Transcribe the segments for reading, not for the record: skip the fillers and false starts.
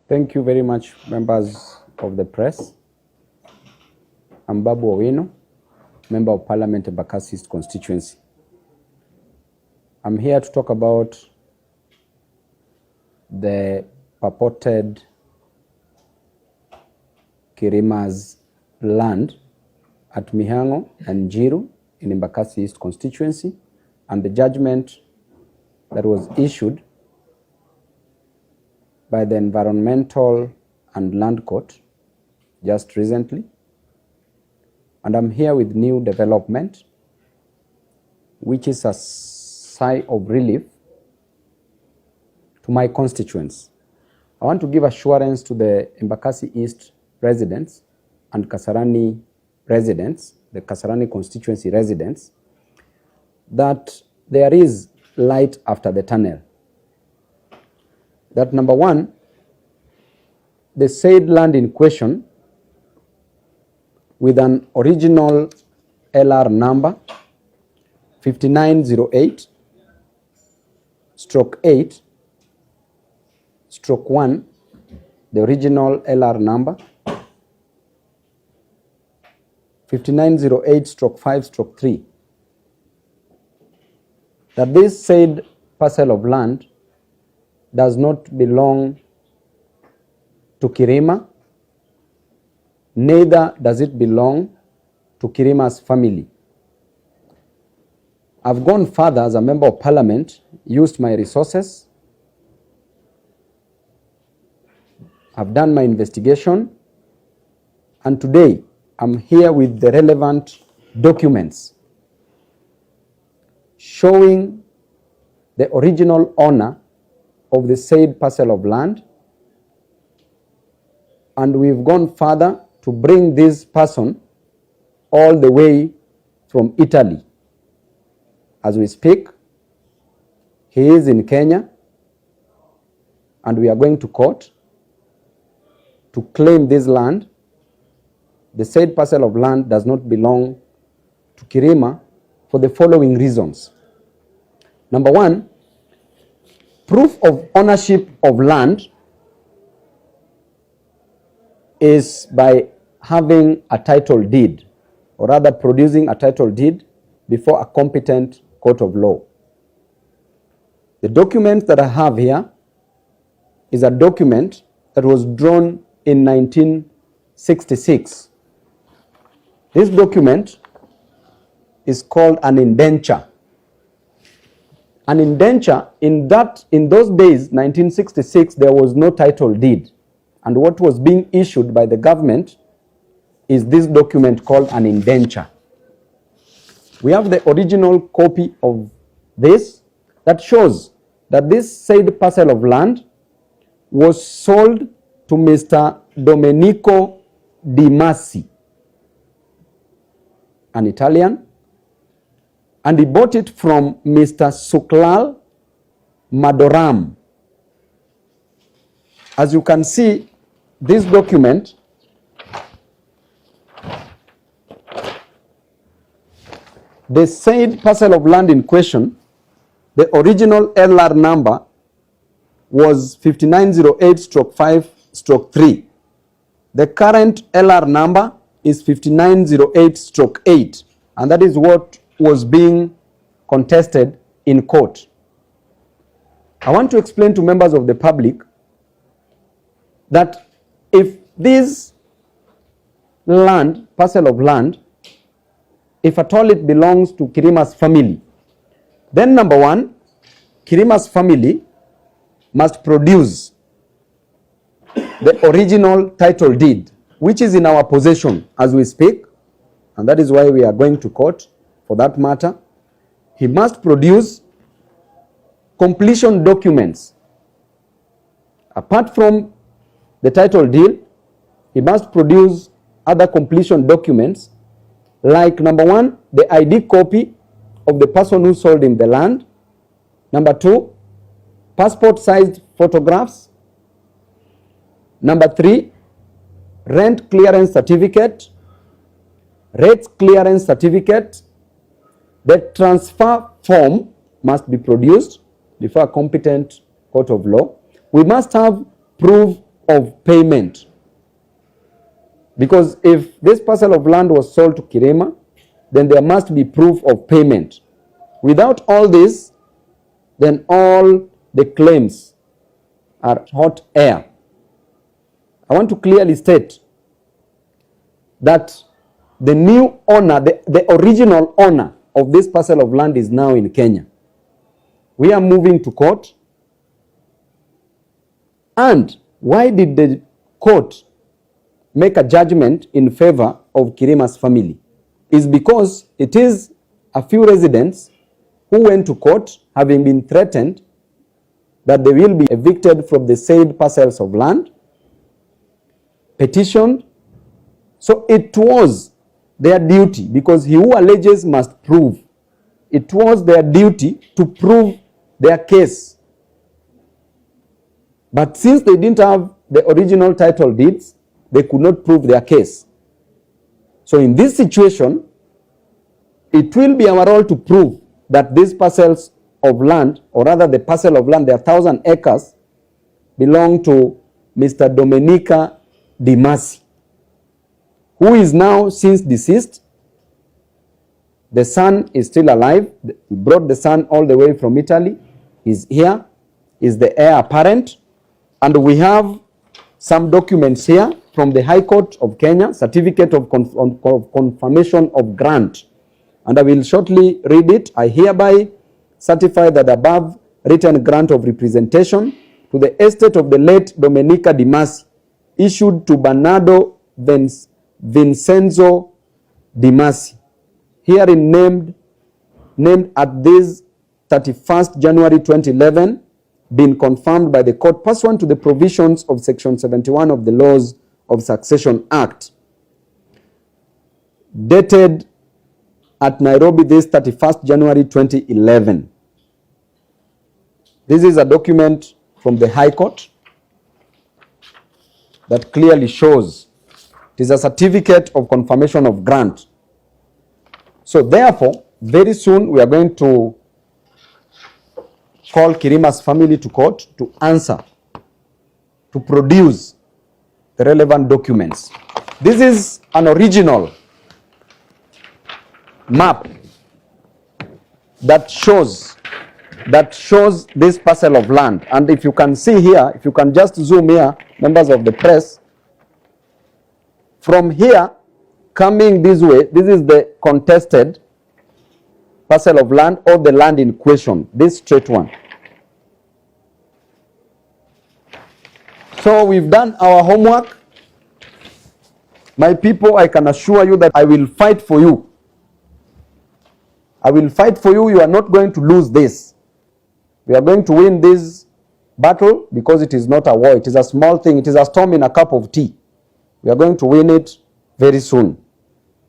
Thank you very much, members of the press. I'm Babu Owino, Member of Parliament, Embakasi East Constituency. I'm here to talk about the purported Kirima's land at Mihango and Njiru in Embakasi East Constituency, and the judgment that was issued by the Environmental and Land Court just recently. And I'm here with new development, which is a sigh of relief to my constituents. I want to give assurance to the Embakasi East residents and Kasarani residents, the Kasarani constituency residents, that there is light after the tunnel. That number one, the said land in question with an original LR number 5908/8/1, the original LR number 5908/5/3, that this said parcel of land does not belong to Kirima, neither does it belong to Kirima's family. I've gone further as a member of parliament, used my resources, I've done my investigation, and today I'm here with the relevant documents showing the original owner of the said parcel of land, and we've gone further to bring this person all the way from Italy. As we speak, he is in Kenya, and we are going to court to claim this land. The said parcel of land does not belong to Kirima for the following reasons. Number one, proof of ownership of land is by having a title deed, or rather producing a title deed before a competent court of law. The document that I have here is a document that was drawn in 1966. This document is called an indenture. An indenture, in those days, 1966, there was no title deed. And what was being issued by the government is this document called an indenture. We have the original copy of this that shows that this said parcel of land was sold to Mr. Domenico Di Masi, an Italian, and he bought it from Mr. Suklal Madoram. As you can see, this document the said parcel of land in question, the original LR number was 5908/5/3. The current LR number is 5908/8, and that is what was being contested in court. I want to explain to members of the public that if this land, parcel of land, if at all it belongs to Kirima's family, then number one, Kirima's family must produce the original title deed, which is in our possession as we speak, and that is why we are going to court for that matter. He must produce completion documents. Apart from the title deed, he must produce other completion documents, like number one, the ID copy of the person who sold him the land. Number two, passport-sized photographs. Number three, rent clearance certificate, rates clearance certificate. The transfer form must be produced before a competent court of law. We must have proof of payment. Because if this parcel of land was sold to Kirima, then there must be proof of payment. Without all this, then all the claims are hot air. I want to clearly state that the new owner, the original owner of this parcel of land is now in Kenya. We are moving to court. And why did the court make a judgment in favor of Kirima's family? Is because it is a few residents who went to court having been threatened that they will be evicted from the said parcels of land, petitioned. So it was their duty, because he who alleges must prove. It was their duty to prove their case. But since they didn't have the original title deeds, they could not prove their case. So in this situation, it will be our role to prove that these parcels of land, or rather the parcel of land, there are 1,000 acres, belong to Mr. Dominica Dimasi, who is now since deceased. The son is still alive. We brought the son all the way from Italy. He's here, is the heir apparent. And we have some documents here from the High Court of Kenya, certificate of confirmation of grant. And I will shortly read it. I hereby certify that the above written grant of representation to the estate of the late Dominica Dimasi, issued to Bernardo Vincenzo Dimasi, herein named at this 31st January 2011, been confirmed by the court pursuant to the provisions of Section 71 of the Laws of Succession Act, dated at Nairobi this 31st January 2011. This is a document from the High Court that clearly shows it is a certificate of confirmation of grant. So therefore, very soon we are going to call Kirima's family to court to answer, to produce the relevant documents. This is an original map that shows this parcel of land. And if you can see here, if you can just zoom here, members of the press, from here coming this way, this is the contested parcel of land, or the land in question, this straight one. So we've done our homework. My people, I can assure you that I will fight for you. I will fight for you. You are not going to lose this. We are going to win this battle, because it is not a war. It is a small thing. It is a storm in a cup of tea. We are going to win it very soon.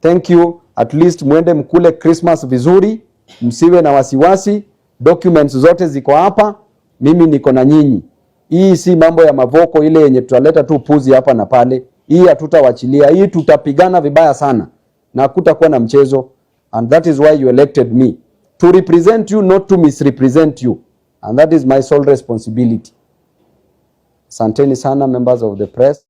Thank you. At least mwende mkule Christmas vizuri, msiwe na wasiwasi. Documents zote ziko hapa. Mimi niko na nyinyi. Hii si mambo ya mavoko ile yenye tutaleta tu puzi hapa na pale. Hii hatutawachilia. Hii tutapigana vibaya sana. Na hakutakuwa na mchezo. And that is why you elected me. To represent you, not to misrepresent you. And that is my sole responsibility. Asanteni sana, members of the press.